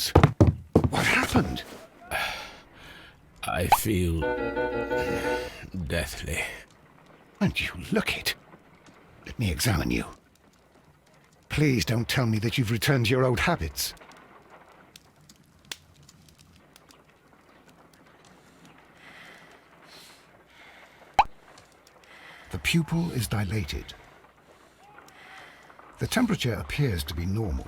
Holmes. What happened? I feel deathly. And you look it. Let me examine you. Please don't tell me that you've returned to your old habits. The pupil is dilated. The temperature appears to be normal.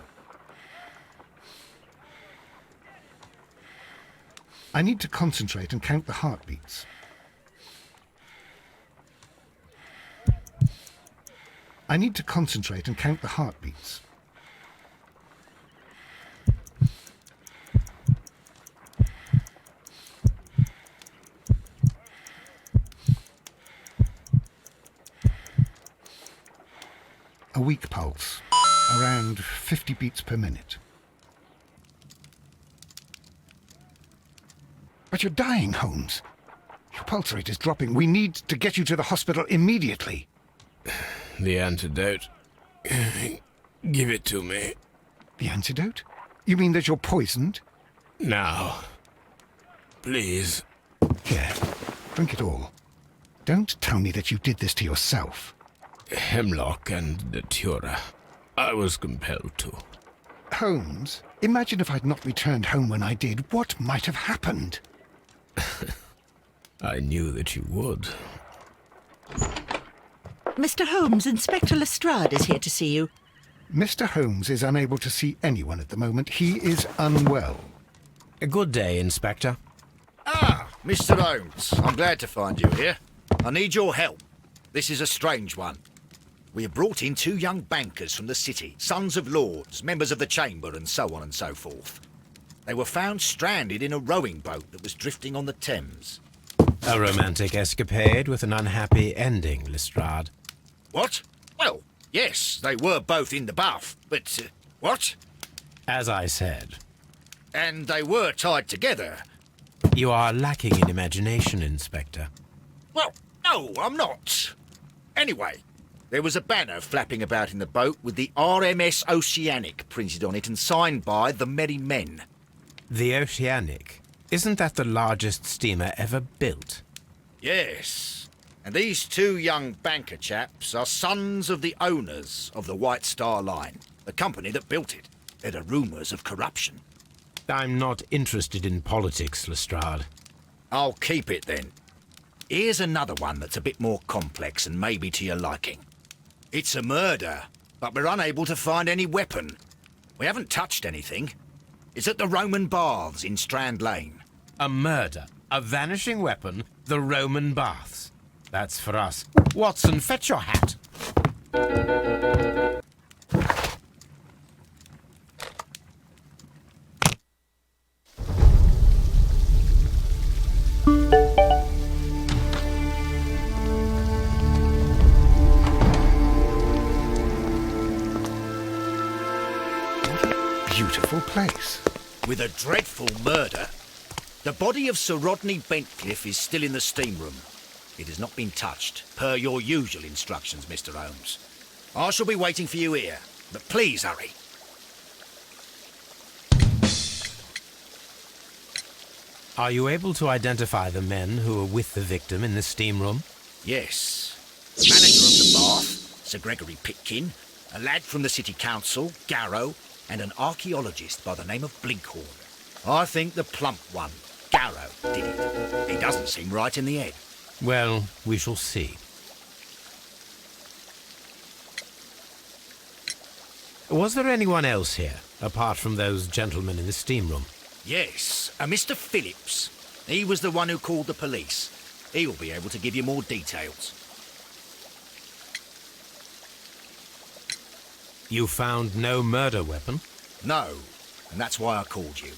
I need to concentrate and count the heartbeats. I need to concentrate and count the heartbeats. A weak pulse, around 50 beats per minute. But you're dying, Holmes. Your pulse rate is dropping. We need to get you to the hospital immediately. The antidote. Give it to me. The antidote? You mean that you're poisoned? Now. Please. Here, drink it all. Don't tell me that you did this to yourself. Hemlock and datura. I was compelled to. Holmes, imagine if I'd not returned home when I did. What might have happened? I knew that you would. Mr. Holmes, Inspector Lestrade is here to see you. Mr. Holmes is unable to see anyone at the moment. He is unwell. A good day, Inspector. Ah, Mr. Holmes, I'm glad to find you here. I need your help. This is a strange one. We have brought in 2 young bankers from the city, sons of lords, members of the Chamber, and so on and so forth. They were found stranded in a rowing boat that was drifting on the Thames. A romantic escapade with an unhappy ending, Lestrade. What? Well, yes, they were both in the bath, but... what? As I said. And they were tied together. You are lacking in imagination, Inspector. Well, no, I'm not. Anyway, there was a banner flapping about in the boat with the RMS Oceanic printed on it and signed by the Merry Men. The Oceanic? Isn't that the largest steamer ever built? Yes. And these 2 young banker chaps are sons of the owners of the White Star Line, the company that built it. There are rumours of corruption. I'm not interested in politics, Lestrade. I'll keep it then. Here's another one that's a bit more complex and maybe to your liking. It's a murder, but we're unable to find any weapon. We haven't touched anything. It's at the Roman Baths in Strand Lane. A murder, a vanishing weapon, the Roman Baths. That's for us. Watson, fetch your hat. Beautiful place. With a dreadful murder. The body of Sir Rodney Bentcliffe is still in the steam room. It has not been touched, per your usual instructions, Mr. Holmes. I shall be waiting for you here, but please hurry. Are you able to identify the men who were with the victim in the steam room? Yes. The manager of the bath, Sir Gregory Pitkin, a lad from the City Council, Garrow, and an archaeologist by the name of Blinkhorn. I think the plump one, Garrow, did it. He doesn't seem right in the head. Well, we shall see. Was there anyone else here, apart from those gentlemen in the steam room? Yes, a Mr. Phillips. He was the one who called the police. He'll be able to give you more details. You found no murder weapon? No, and that's why I called you.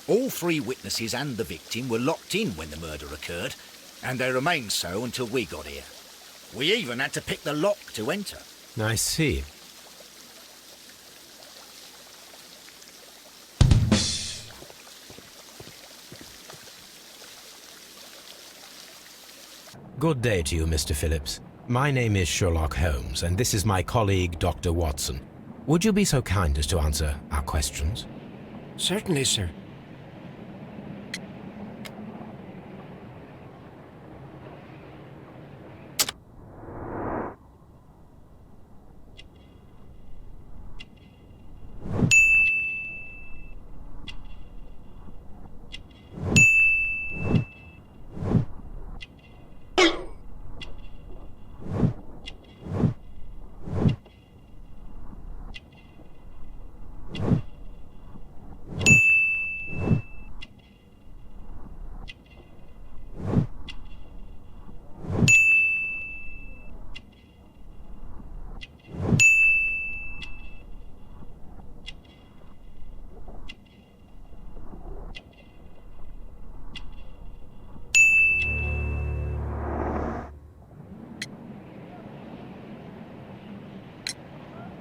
All 3 witnesses and the victim were locked in when the murder occurred, and they remained so until we got here. We even had to pick the lock to enter. I see. Good day to you, Mr. Phillips. My name is Sherlock Holmes, and this is my colleague, Dr. Watson. Would you be so kind as to answer our questions? Certainly, sir.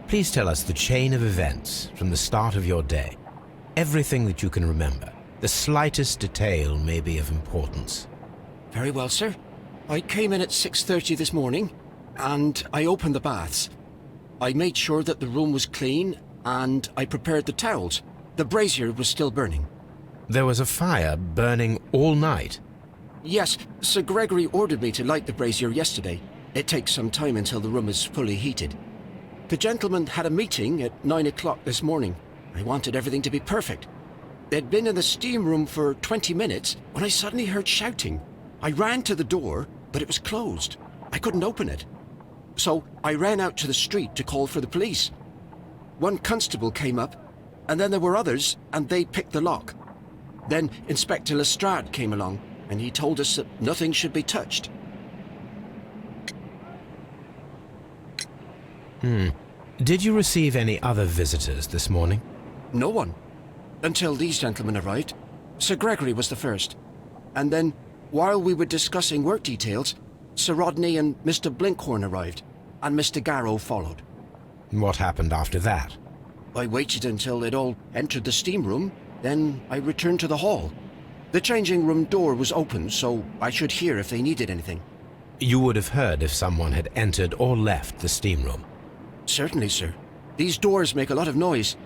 Please tell us the chain of events from the start of your day. Everything that you can remember. The slightest detail may be of importance. Very well, sir. I came in at 6:30 this morning, and I opened the baths. I made sure that the room was clean, and I prepared the towels. The brazier was still burning. There was a fire burning all night. Yes, Sir Gregory ordered me to light the brazier yesterday. It takes some time until the room is fully heated. The gentleman had a meeting at 9 o'clock this morning. I wanted everything to be perfect. They'd been in the steam room for 20 minutes when I suddenly heard shouting. I ran to the door, but it was closed. I couldn't open it. So I ran out to the street to call for the police. One constable came up, and then there were others, and they picked the lock. Then Inspector Lestrade came along, and he told us that nothing should be touched. Did you receive any other visitors this morning? No one. Until these gentlemen arrived. Sir Gregory was the first. And then, while we were discussing work details, Sir Rodney and Mr. Blinkhorn arrived, and Mr. Garrow followed. What happened after that? I waited until they'd all entered the steam room, then I returned to the hall. The changing room door was open, so I should hear if they needed anything. You would have heard if someone had entered or left the steam room. Certainly, sir. These doors make a lot of noise.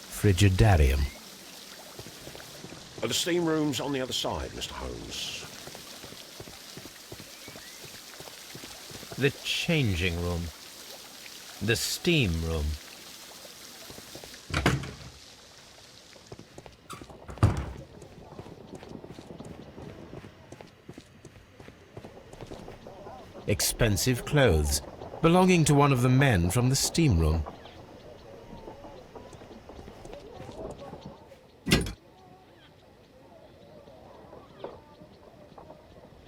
Frigidarium. The steam room's on the other side, Mr. Holmes. The changing room. The steam room. Expensive clothes, belonging to one of the men from the steam room.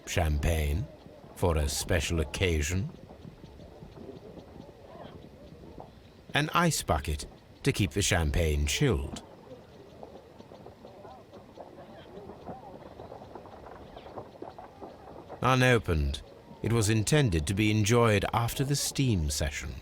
Champagne for a special occasion. An ice bucket to keep the champagne chilled. Unopened, it was intended to be enjoyed after the steam session.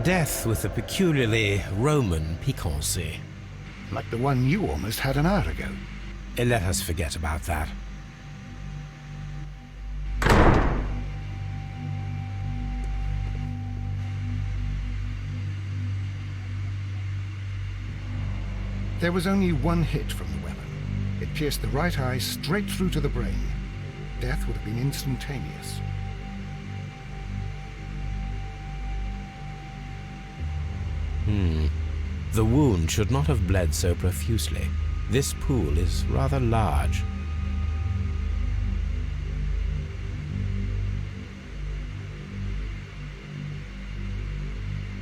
Death with a peculiarly Roman piquancy. Like the one you almost had an hour ago. Let us forget about that. There was only one hit from the weapon. It pierced the right eye straight through to the brain. Death would have been instantaneous. The wound should not have bled so profusely. This pool is rather large.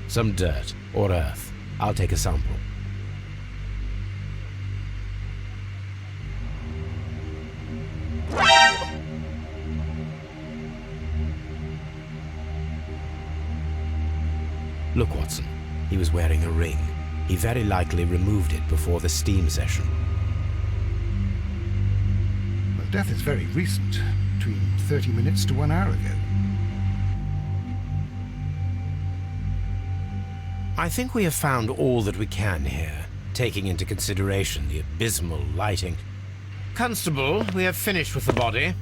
Some dirt or earth. I'll take a sample. Look, Watson, he was wearing a ring. He very likely removed it before the steam session. Well, death is very recent, between 30 minutes to 1 hour ago. I think we have found all that we can here, taking into consideration the abysmal lighting. Constable, we have finished with the body.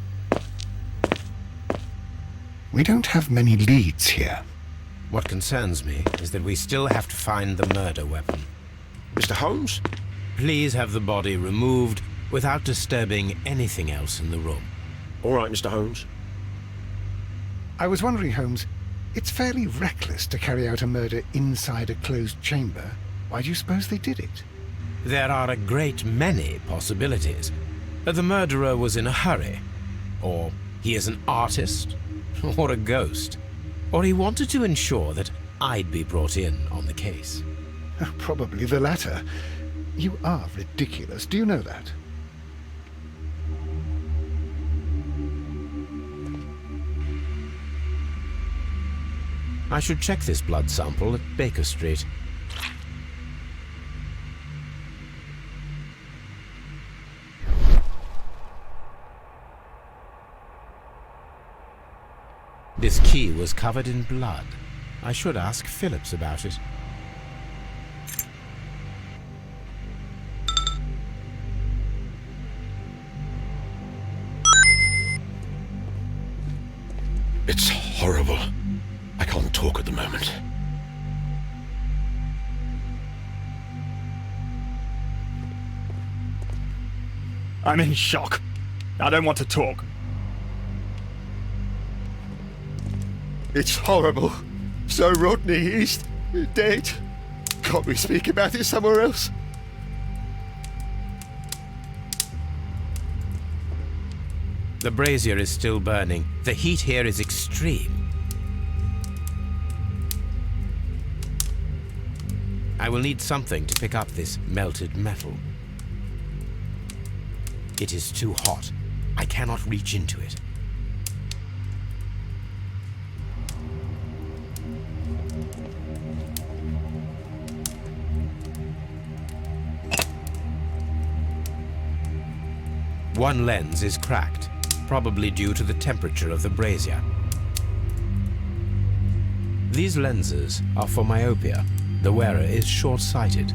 We don't have many leads here. What concerns me is that we still have to find the murder weapon. Mr. Holmes? Please have the body removed without disturbing anything else in the room. All right, Mr. Holmes. I was wondering, Holmes, it's fairly reckless to carry out a murder inside a closed chamber. Why do you suppose they did it? There are a great many possibilities. The murderer was in a hurry, or he is an artist, or a ghost, or he wanted to ensure that I'd be brought in on the case. Probably the latter. You are ridiculous, do you know that? I should check this blood sample at Baker Street. This key was covered in blood. I should ask Phillips about it. It's horrible. I can't talk at the moment. I'm in shock. I don't want to talk. It's horrible. So Rodney, he's dead. Can't we speak about it somewhere else? The brazier is still burning. The heat here is extreme. I will need something to pick up this melted metal. It is too hot. I cannot reach into it. One lens is cracked, probably due to the temperature of the brazier. These lenses are for myopia. The wearer is short-sighted.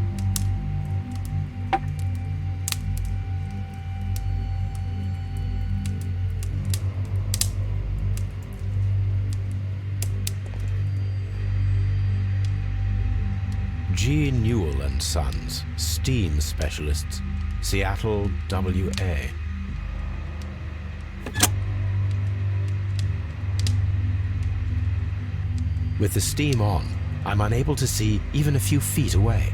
G. Newell and Sons, steam specialists, Seattle, WA. With the steam on, I'm unable to see even a few feet away.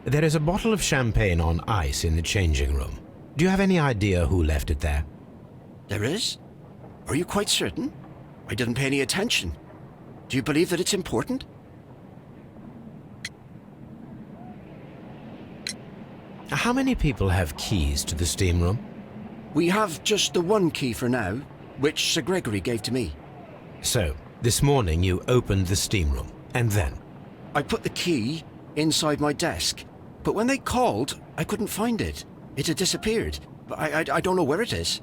There is a bottle of champagne on ice in the changing room. Do you have any idea who left it there? There is? Are you quite certain? I didn't pay any attention. Do you believe that it's important? How many people have keys to the steam room? We have just the one key for now, which Sir Gregory gave to me. So, this morning you opened the steam room, and then? I put the key inside my desk, but when they called, I couldn't find it. It had disappeared. I don't know where it is.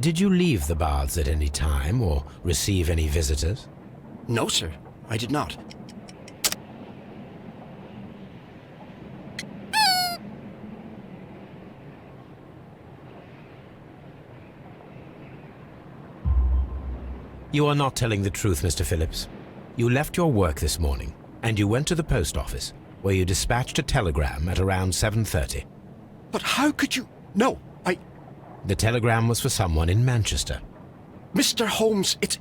Did you leave the baths at any time, or receive any visitors? No, sir. I did not. You are not telling the truth, Mr. Phillips. You left your work this morning, and you went to the post office, where you dispatched a telegram at around 7:30. But how could you... No, The telegram was for someone in Manchester. Mr. Holmes, it's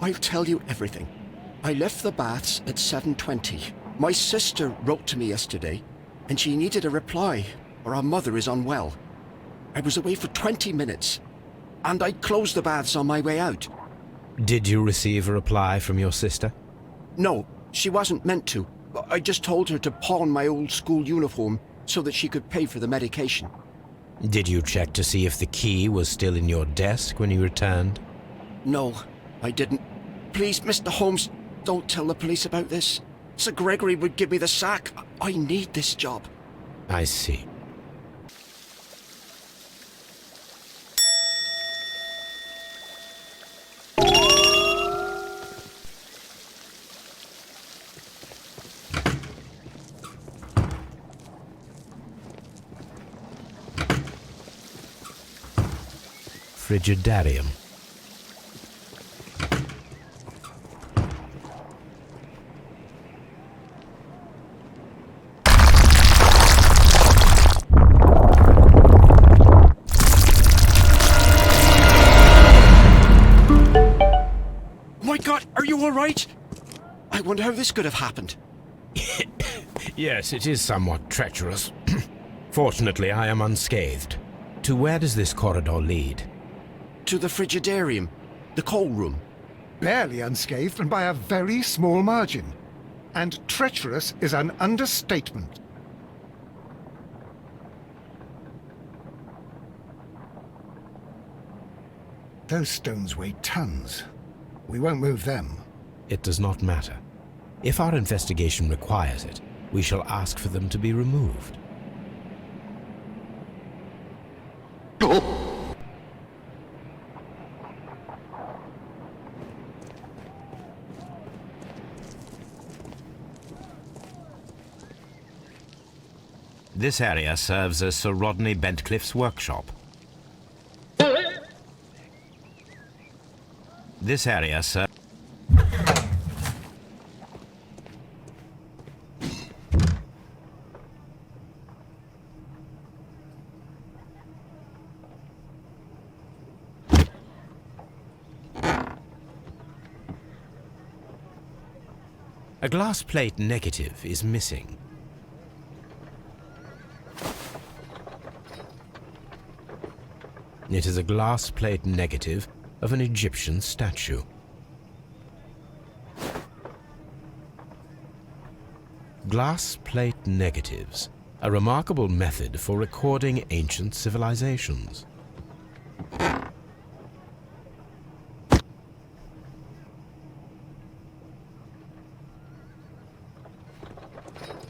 I'll tell you everything. I left the baths at 7:20. My sister wrote to me yesterday, and she needed a reply, or our mother is unwell. I was away for 20 minutes, and I closed the baths on my way out. Did you receive a reply from your sister? No, she wasn't meant to. I just told her to pawn my old school uniform so that she could pay for the medication. Did you check to see if the key was still in your desk when you returned? No, I didn't. Please, Mr. Holmes, don't tell the police about this. Sir Gregory would give me the sack. I need this job. I see. Frigidarium. My God, are you all right? I wonder how this could have happened. Yes, it is somewhat treacherous. Fortunately, I am unscathed. To where does this corridor lead? To the Frigidarium, the coal room. Barely unscathed and by a very small margin. And treacherous is an understatement. Those stones weigh tons. We won't move them. It does not matter. If our investigation requires it, we shall ask for them to be removed. This area serves as Sir Rodney Bentcliffe's workshop. This area serves... A glass plate negative is missing. It is a glass plate negative of an Egyptian statue. Glass plate negatives, a remarkable method for recording ancient civilizations.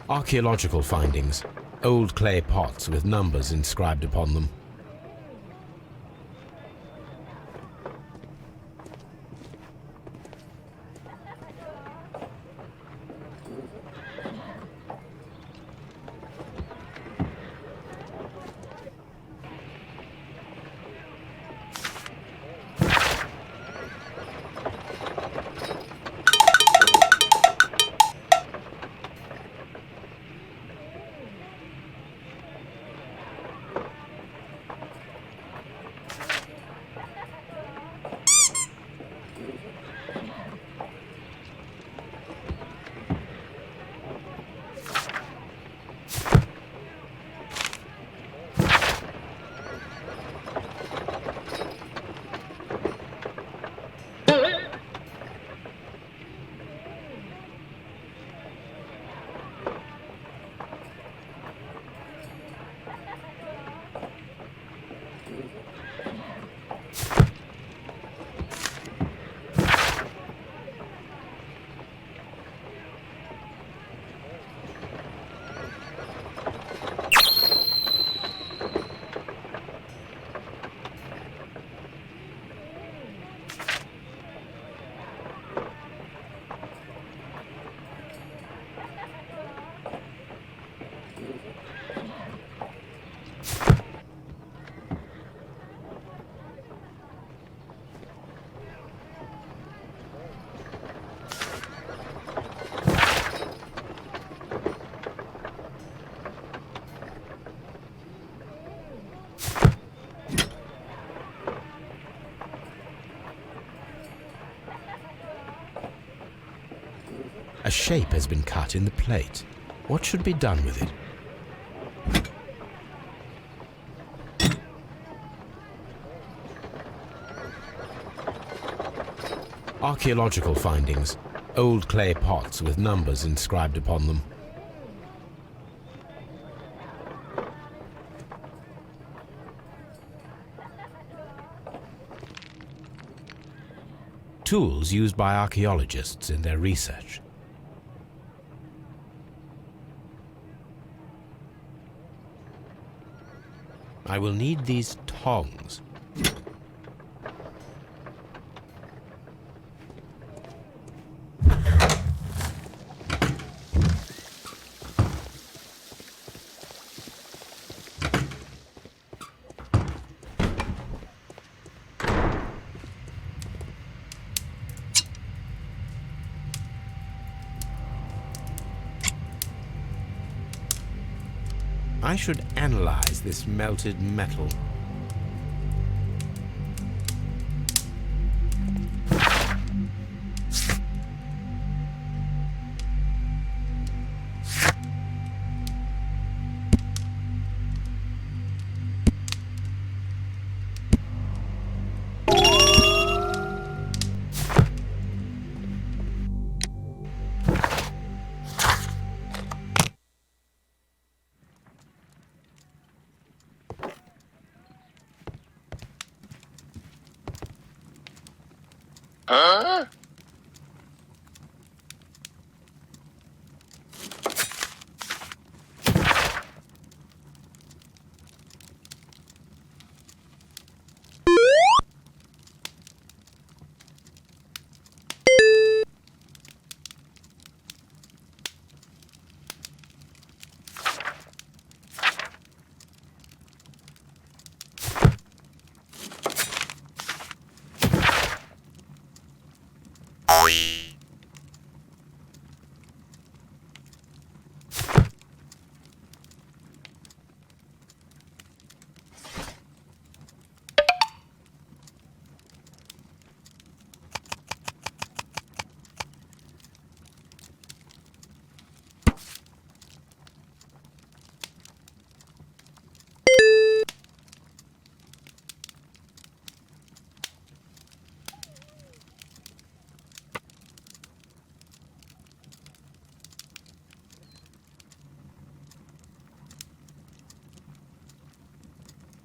Archaeological findings, old clay pots with numbers inscribed upon them. A shape has been cut in the plate. What should be done with it? Archaeological findings. Old clay pots with numbers inscribed upon them. Tools used by archaeologists in their research. I will need these tongs. I should analyze this melted metal.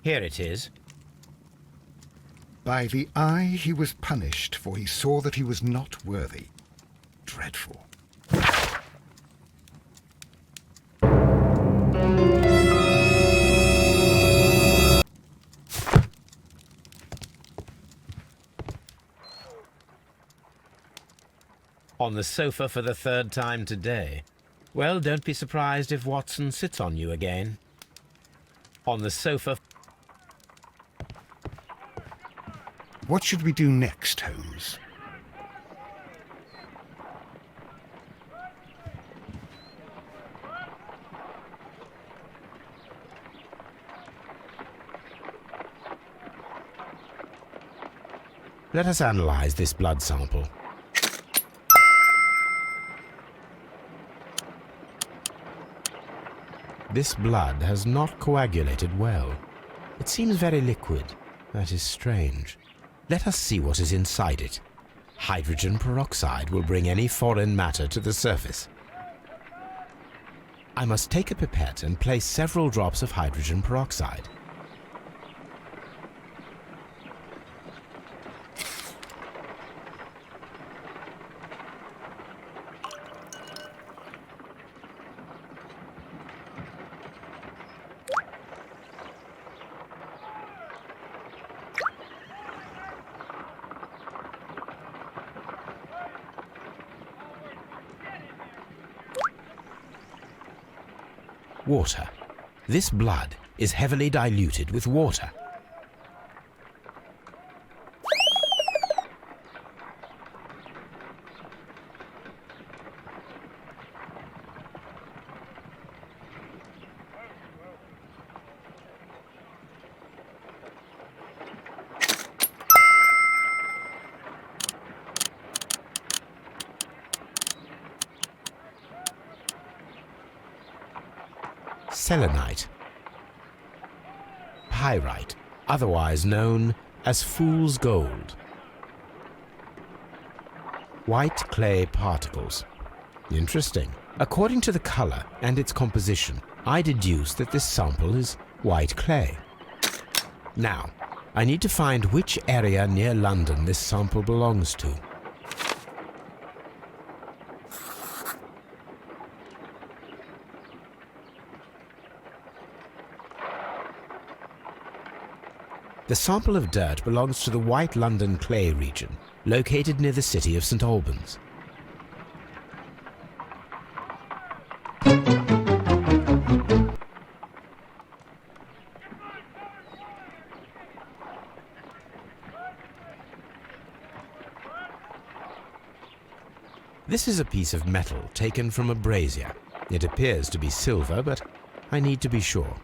Here it is. By the eye he was punished, for he saw that he was not worthy. Dreadful. On the sofa for the third time today. Well, don't be surprised if Watson sits on you again. On the sofa. What should we do next, Holmes? Let us analyze this blood sample. This blood has not coagulated well. It seems very liquid. That is strange. Let us see what is inside it. Hydrogen peroxide will bring any foreign matter to the surface. I must take a pipette and place several drops of hydrogen peroxide. Water. This blood is heavily diluted with water. selenite. Pyrite, otherwise known as fool's gold. White clay particles. Interesting. According to the color and its composition, I deduce that this sample is white clay. Now, I need to find which area near London this sample belongs to. The sample of dirt belongs to the White London clay region, located near the city of St. Albans. This is a piece of metal taken from a brazier. It appears to be silver, but I need to be sure.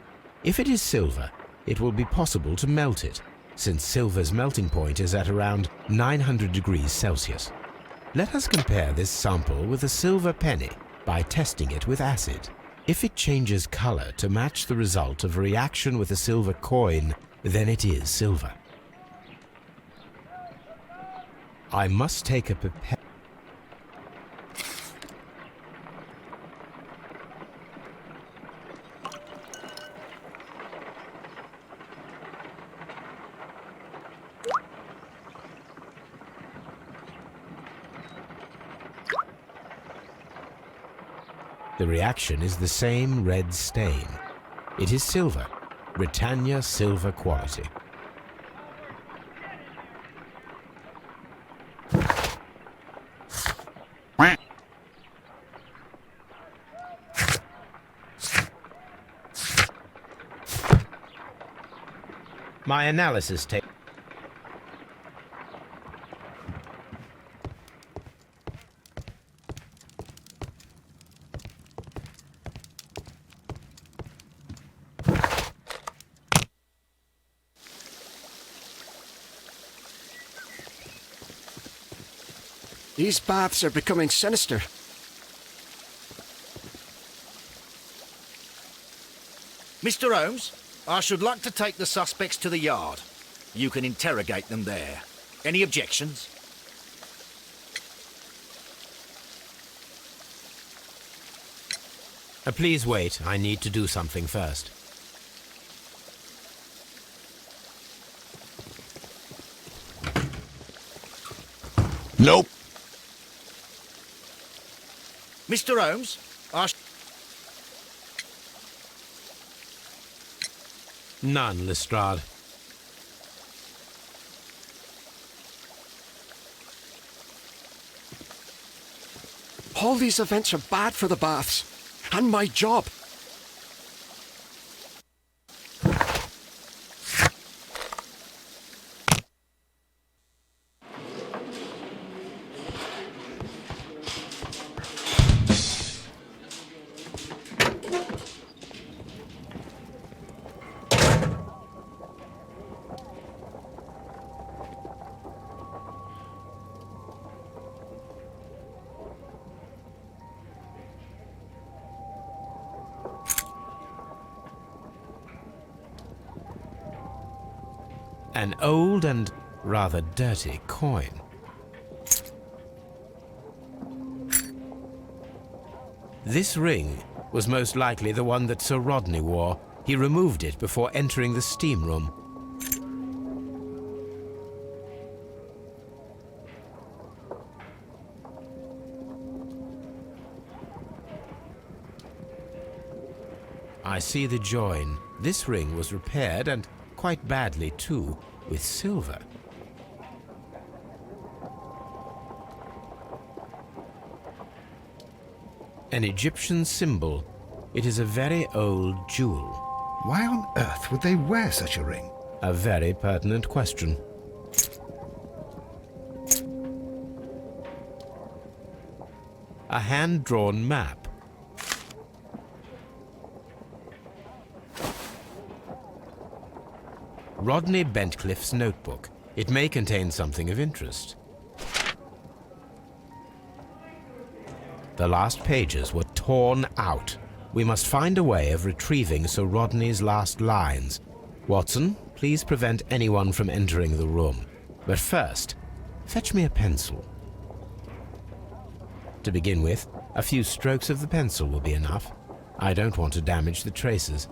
If it is silver, it will be possible to melt it, since silver's melting point is at around 900 degrees Celsius. Let us compare this sample with a silver penny by testing it with acid. If it changes color to match the result of a reaction with a silver coin, then it is silver. I must take a pipette. The reaction is the same red stain. It is silver, Britannia silver quality. My analysis takes. These baths are becoming sinister. Mr. Holmes, I should like to take the suspects to the yard. You can interrogate them there. Any objections? Please wait. I need to do something first. Nope. Mr. Holmes, None, Lestrade. All these events are bad for the baths. And my job. An old and rather dirty coin. This ring was most likely the one that Sir Rodney wore. He removed it before entering the steam room. I see the join. This ring was repaired, and quite badly too, with silver. An Egyptian symbol. It is a very old jewel. Why on earth would they wear such a ring? A very pertinent question. A hand-drawn map. Rodney Bentcliffe's notebook. It may contain something of interest. The last pages were torn out. we must find a way of retrieving Sir Rodney's last lines. Watson, please prevent anyone from entering the room. But first, fetch me a pencil. To begin with, a few strokes of the pencil will be enough. I don't want to damage the traces.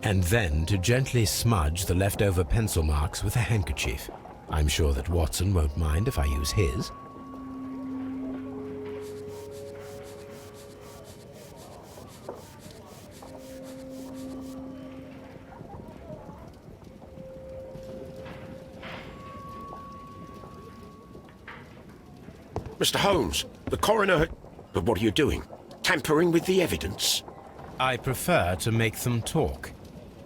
And then to gently smudge the leftover pencil marks with a handkerchief. I'm sure that Watson won't mind if I use his. Mr. Holmes, the coroner... But what are you doing? Tampering with the evidence? I prefer to make them talk.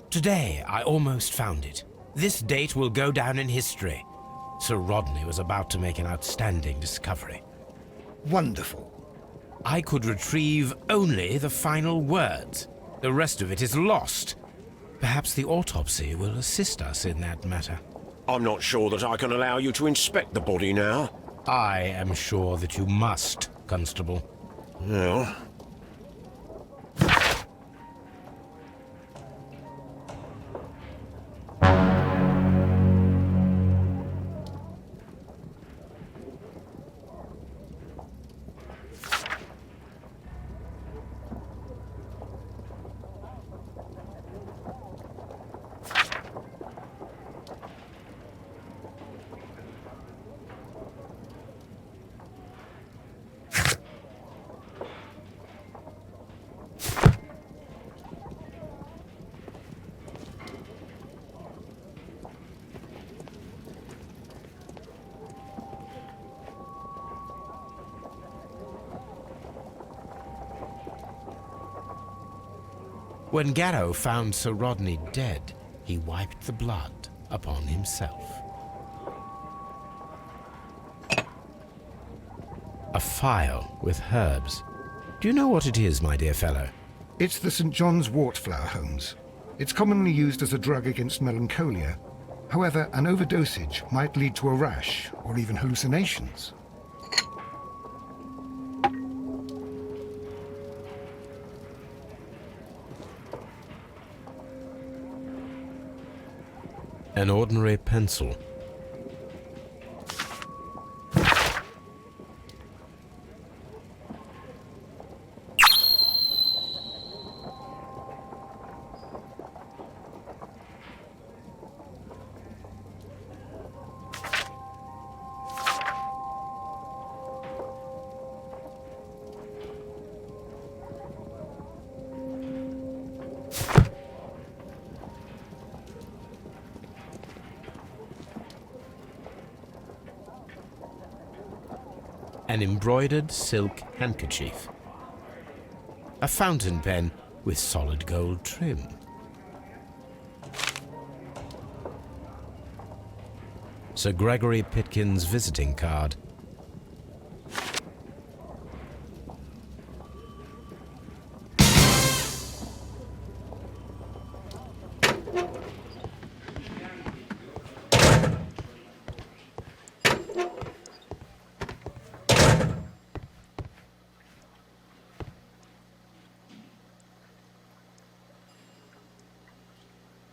Today, I almost found it. This date will go down in history. Sir Rodney was about to make an outstanding discovery. Wonderful. I could retrieve only the final words. The rest of it is lost. Perhaps the autopsy will assist us in that matter. I'm not sure that I can allow you to inspect the body now. I am sure that you must, Constable. Well... When Garrow found Sir Rodney dead, he wiped the blood upon himself. A phial with herbs. Do you know what it is, my dear fellow? It's the St. John's wort flower, Holmes. It's commonly used as a drug against melancholia. However, an overdosage might lead to a rash or even hallucinations. An ordinary pencil. An embroidered silk handkerchief. A fountain pen with solid gold trim. Sir Gregory Pitkin's visiting card.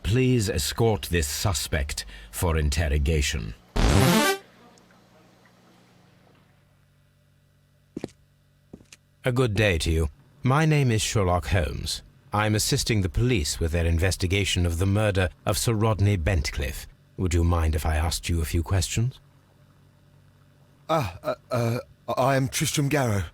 Please escort this suspect for interrogation. A good day to you. My name is Sherlock Holmes. I'm assisting the police with their investigation of the murder of Sir Rodney Bentcliffe. Would you mind if I asked you a few questions? I am Tristram Garrow.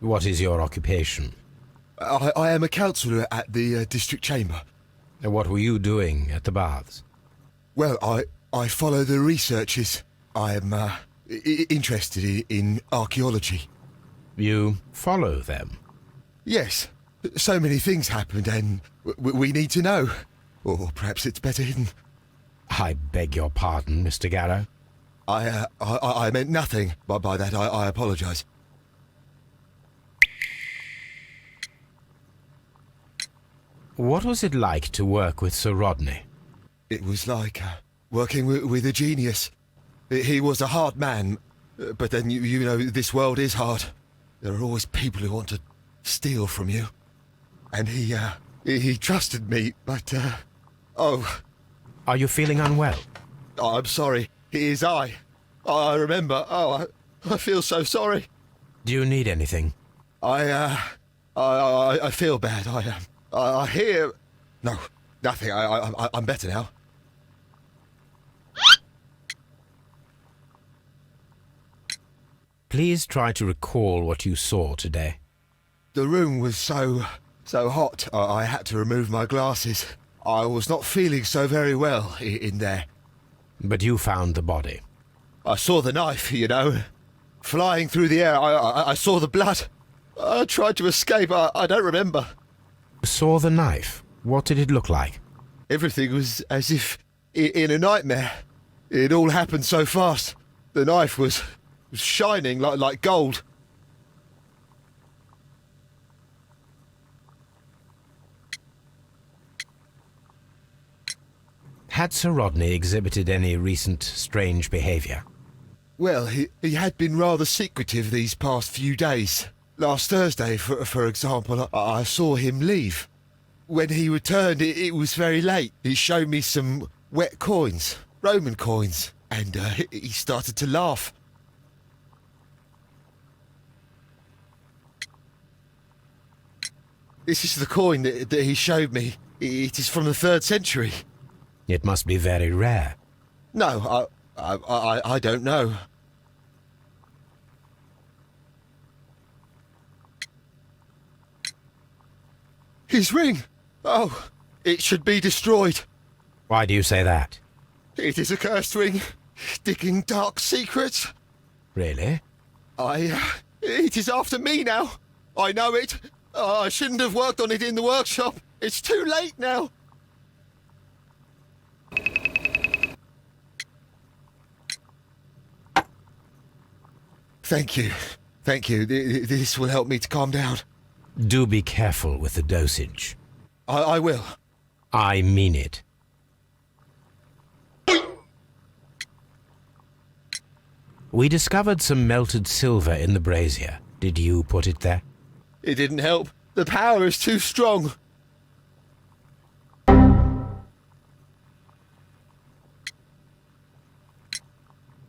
What is your occupation? I am a councillor at the district chamber. What were you doing at the baths? Well, I follow the researches. I am interested in archaeology. You follow them? Yes. So many things happened and we need to know. Or perhaps it's better hidden. I beg your pardon, Mr. Garrow. I meant nothing by that. I apologise. What was it like to work with Sir Rodney? It was like working with a genius. He was a hard man, but then you know this world is hard. There are always people who want to steal from you. And he trusted me, but oh. Are you feeling unwell? I'm sorry. It is I remember. Oh, I feel so sorry. Do you need anything? I feel bad. I hear... No, nothing. I'm better now. Please try to recall what you saw today. The room was so hot, I had to remove my glasses. I was not feeling so very well in there. But you found the body. I saw the knife, you know, flying through the air. I saw the blood. I tried to escape. I don't remember. Saw the knife? What did it look like? Everything was as if in a nightmare. It all happened so fast. The knife was shining like gold. Had Sir Rodney exhibited any recent strange behaviour? Well, he had been rather secretive these past few days. Last Thursday, for example, I saw him leave. When he returned, it was very late. He showed me some wet coins, Roman coins, and he started to laugh. This is the coin that he showed me. It is from the 3rd century. It must be very rare. No, I don't know. His ring! Oh, it should be destroyed. Why do you say that? It is a cursed ring, digging dark secrets. Really? It is after me now. I know it. I shouldn't have worked on it in the workshop. It's too late now. Thank you. Thank you. This will help me to calm down. Do be careful with the dosage. I will. I mean it. We discovered some melted silver in the brazier. Did you put it there? It didn't help. The power is too strong.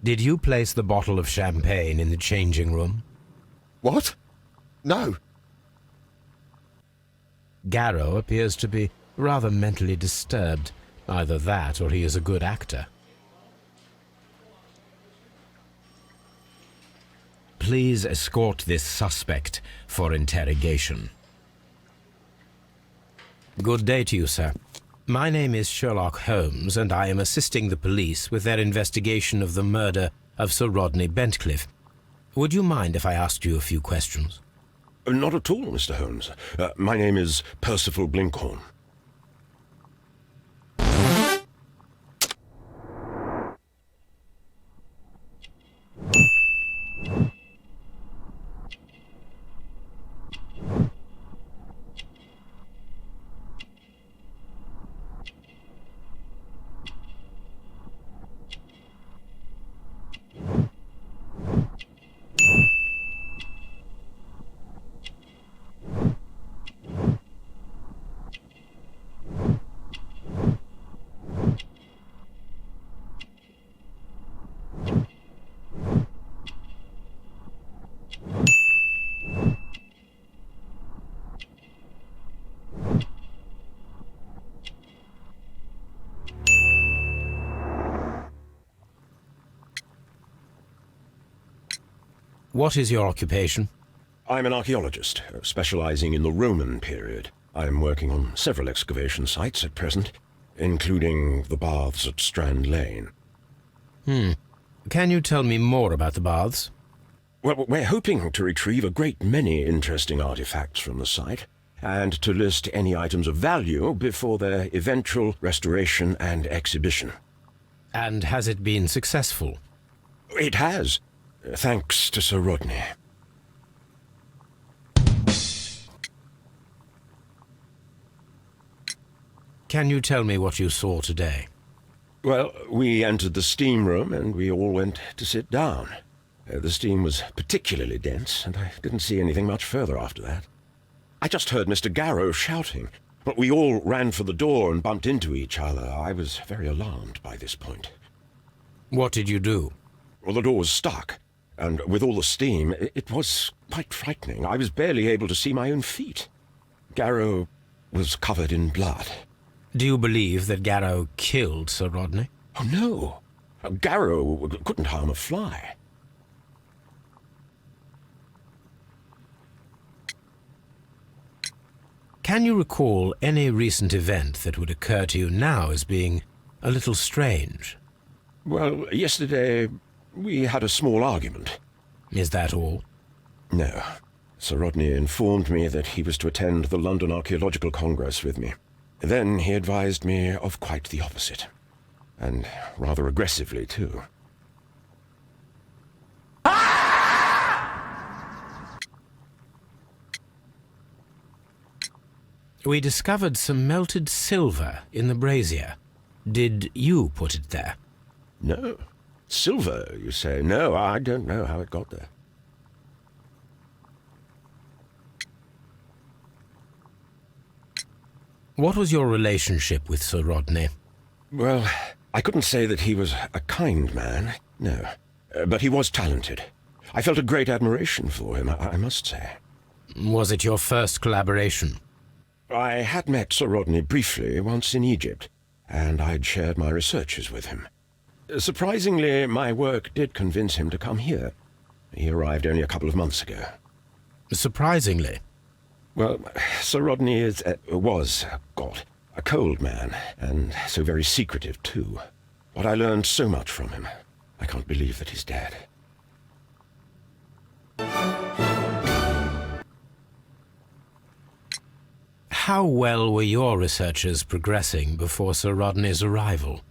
Did you place the bottle of champagne in the changing room? What? No. Garrow appears to be rather mentally disturbed. Either that or he is a good actor. Please escort this suspect for interrogation. Good day to you, sir. My name is Sherlock Holmes, and I am assisting the police with their investigation of the murder of Sir Rodney Bentcliffe. Would you mind if I asked you a few questions? Not at all, Mr. Holmes. My name is Percival Blinkhorn. What is your occupation? I'm an archaeologist, specializing in the Roman period. I'm working on several excavation sites at present, including the baths at Strand Lane. Can you tell me more about the baths? Well, we're hoping to retrieve a great many interesting artifacts from the site, and to list any items of value before their eventual restoration and exhibition. And has it been successful? It has, thanks to Sir Rodney. Can you tell me what you saw today? Well, we entered the steam room and we all went to sit down. The steam was particularly dense, and I didn't see anything much further after that. I just heard Mr. Garrow shouting, but we all ran for the door and bumped into each other. I was very alarmed by this point. What did you do? Well, the door was stuck, and with all the steam, it was quite frightening. I was barely able to see my own feet. Garrow was covered in blood. Do you believe that Garrow killed Sir Rodney? Oh, no. Garrow couldn't harm a fly. Can you recall any recent event that would occur to you now as being a little strange? Well, yesterday we had a small argument. Is that all? No. Sir Rodney informed me that he was to attend the London Archaeological Congress with me. Then he advised me of quite the opposite. And rather aggressively, too. We discovered some melted silver in the brazier. Did you put it there? No. Silver, you say? No, I don't know how it got there. What was your relationship with Sir Rodney? Well, I couldn't say that he was a kind man, no. But he was talented. I felt a great admiration for him, I must say. Was it your first collaboration? I had met Sir Rodney briefly once in Egypt, and I'd shared my researches with him. Surprisingly, my work did convince him to come here. He arrived only a couple of months ago. Surprisingly? Well, Sir Rodney was a cold man, and so very secretive, too. But I learned so much from him. I can't believe that he's dead. How well were your researches progressing before Sir Rodney's arrival?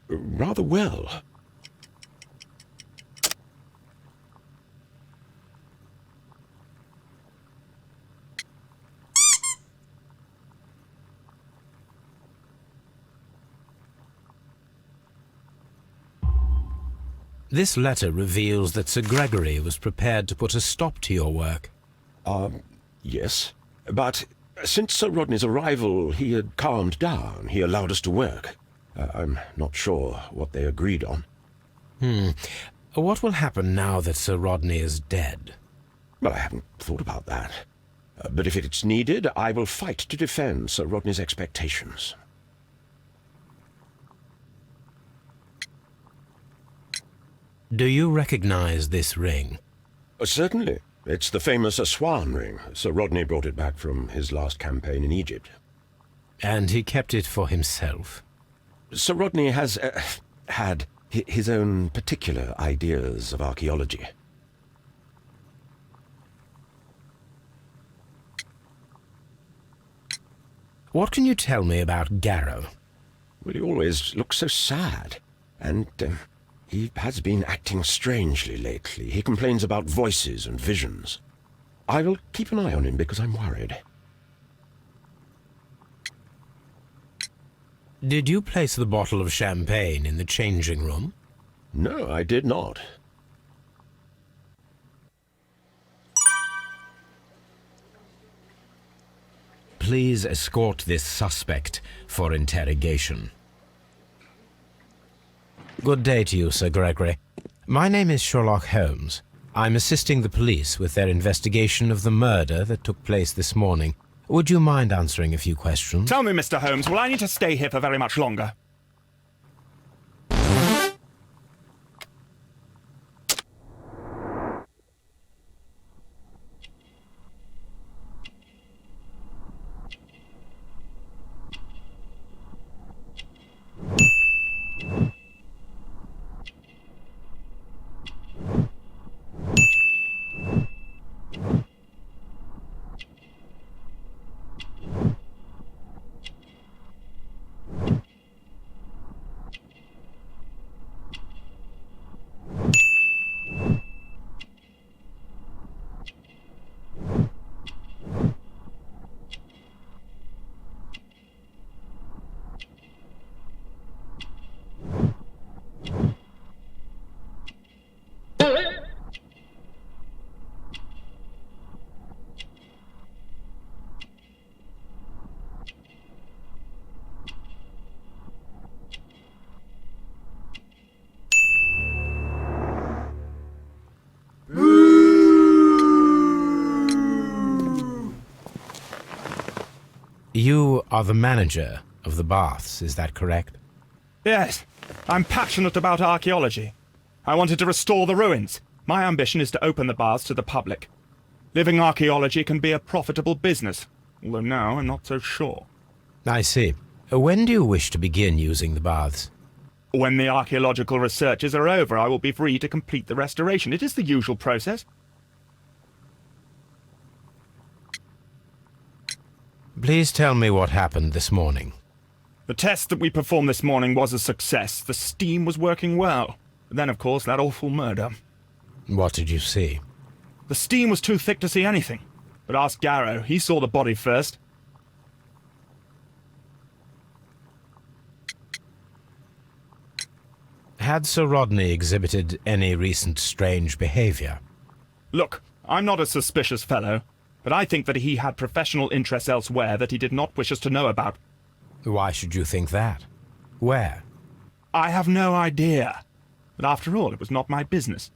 Rather well. This letter reveals that Sir Gregory was prepared to put a stop to your work. Yes. But since Sir Rodney's arrival, he had calmed down. He allowed us to work. I'm not sure what they agreed on. What will happen now that Sir Rodney is dead? Well, I haven't thought about that. But if it's needed, I will fight to defend Sir Rodney's expectations. Do you recognize this ring? Certainly. It's the famous Aswan ring. Sir Rodney brought it back from his last campaign in Egypt. And he kept it for himself? Sir Rodney has had his own particular ideas of archaeology. What can you tell me about Garrow? Well, he always looks so sad, and he has been acting strangely lately. He complains about voices and visions. I will keep an eye on him because I'm worried. Did you place the bottle of champagne in the changing room? No, I did not. Please escort this suspect for interrogation. Good day to you, Sir Gregory. My name is Sherlock Holmes. I'm assisting the police with their investigation of the murder that took place this morning. Would you mind answering a few questions? Tell me, Mr. Holmes, will I need to stay here for very much longer? You are the manager of the baths, is that correct? Yes, I'm passionate about archaeology. I wanted to restore the ruins. My ambition is to open the baths to the public. Living archaeology can be a profitable business, although now I'm not so sure. I see. When do you wish to begin using the baths? When the archaeological researches are over, I will be free to complete the restoration. It is the usual process. Please tell me what happened this morning. The test that we performed this morning was a success. The steam was working well. But then, of course, that awful murder. What did you see? The steam was too thick to see anything. But ask Garrow. He saw the body first. Had Sir Rodney exhibited any recent strange behavior? Look, I'm not a suspicious fellow, but I think that he had professional interests elsewhere that he did not wish us to know about. Why should you think that? Where? I have no idea. But after all, it was not my business.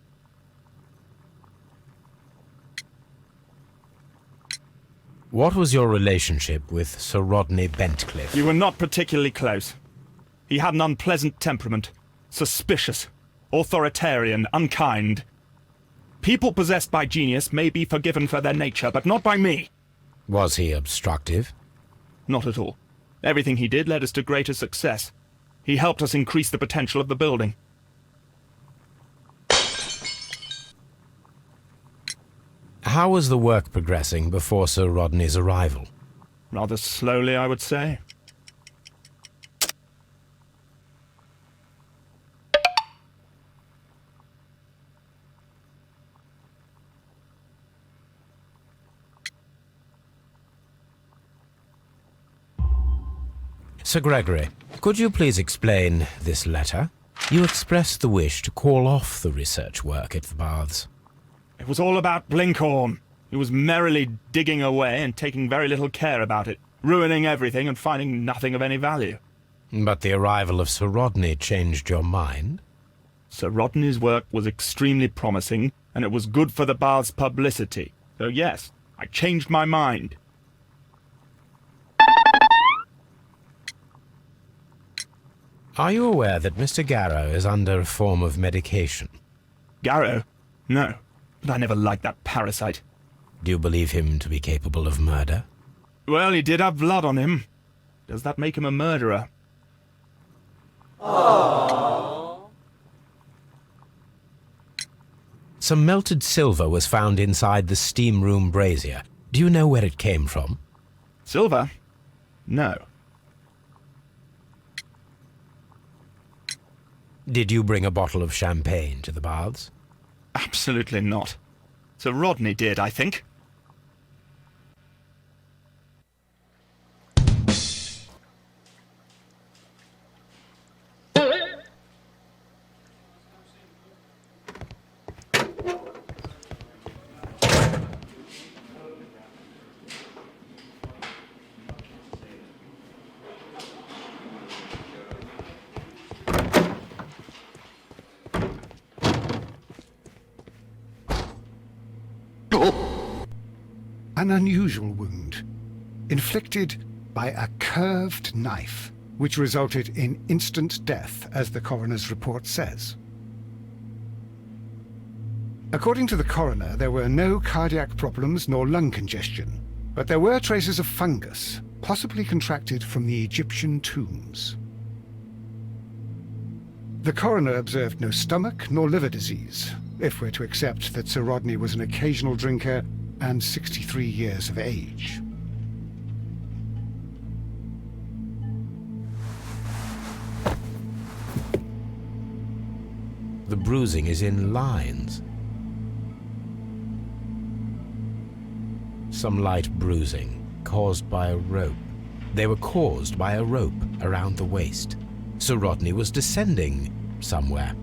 What was your relationship with Sir Rodney Bentcliffe? You were not particularly close. He had an unpleasant temperament. Suspicious, authoritarian, unkind. People possessed by genius may be forgiven for their nature, but not by me. Was he obstructive? Not at all. Everything he did led us to greater success. He helped us increase the potential of the building. How was the work progressing before Sir Rodney's arrival? Rather slowly, I would say. Sir Gregory, could you please explain this letter? You expressed the wish to call off the research work at the baths. It was all about Blinkhorn. He was merrily digging away and taking very little care about it, ruining everything and finding nothing of any value. But the arrival of Sir Rodney changed your mind? Sir Rodney's work was extremely promising, and it was good for the bath's publicity. So yes, I changed my mind. Are you aware that Mr. Garrow is under a form of medication? Garrow? No, but I never liked that parasite. Do you believe him to be capable of murder? Well, he did have blood on him. Does that make him a murderer? Some melted silver was found inside the steam room brazier. Do you know where it came from? Silver? No. Did you bring a bottle of champagne to the baths? Absolutely not. Sir Rodney did, I think. An unusual wound, inflicted by a curved knife, which resulted in instant death, as the coroner's report says. According to the coroner, there were no cardiac problems nor lung congestion, but there were traces of fungus, possibly contracted from the Egyptian tombs. The coroner observed no stomach nor liver disease, if we're to accept that Sir Rodney was an occasional drinker and 63 years of age. The bruising is in lines. Some light bruising, caused by a rope. They were caused by a rope around the waist. Sir Rodney was descending somewhere.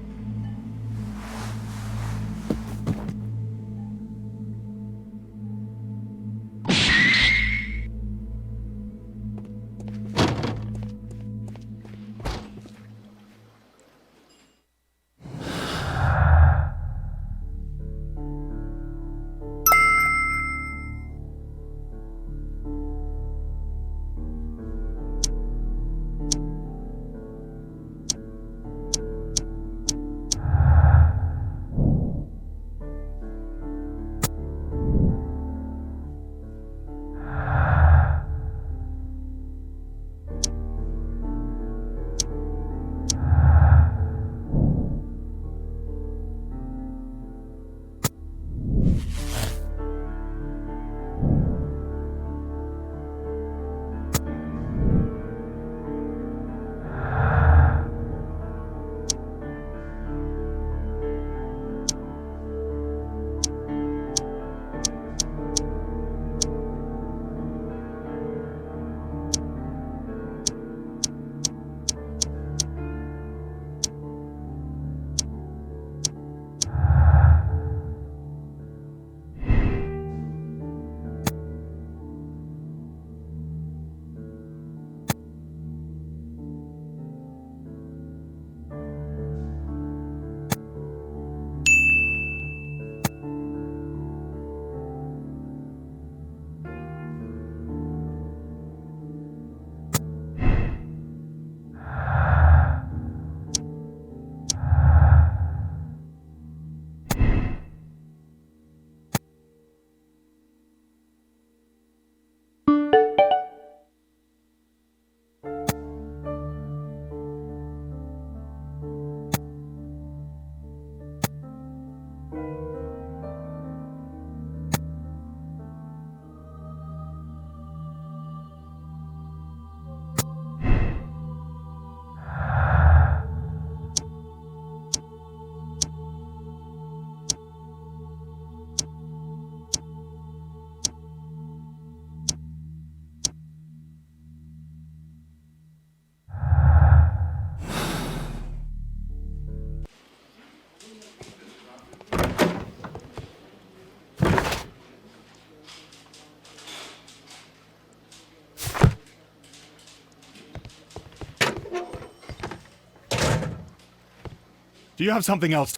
Do you have something else?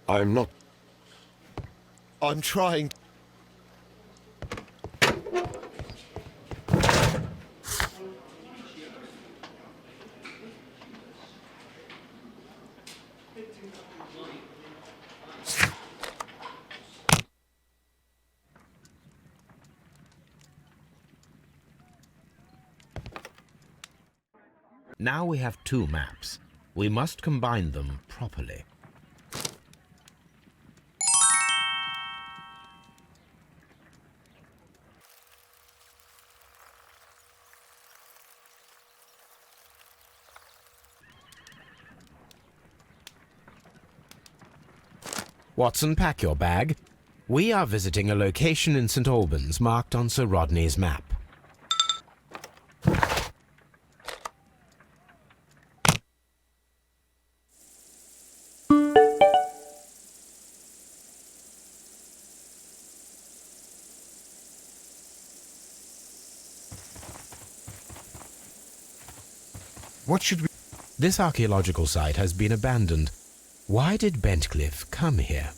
I'm not... I'm trying. Now we have two maps. We must combine them properly. Watson, pack your bag. We are visiting a location in St. Albans marked on Sir Rodney's map. What should we... This archaeological site has been abandoned. Why did Bentcliffe come here?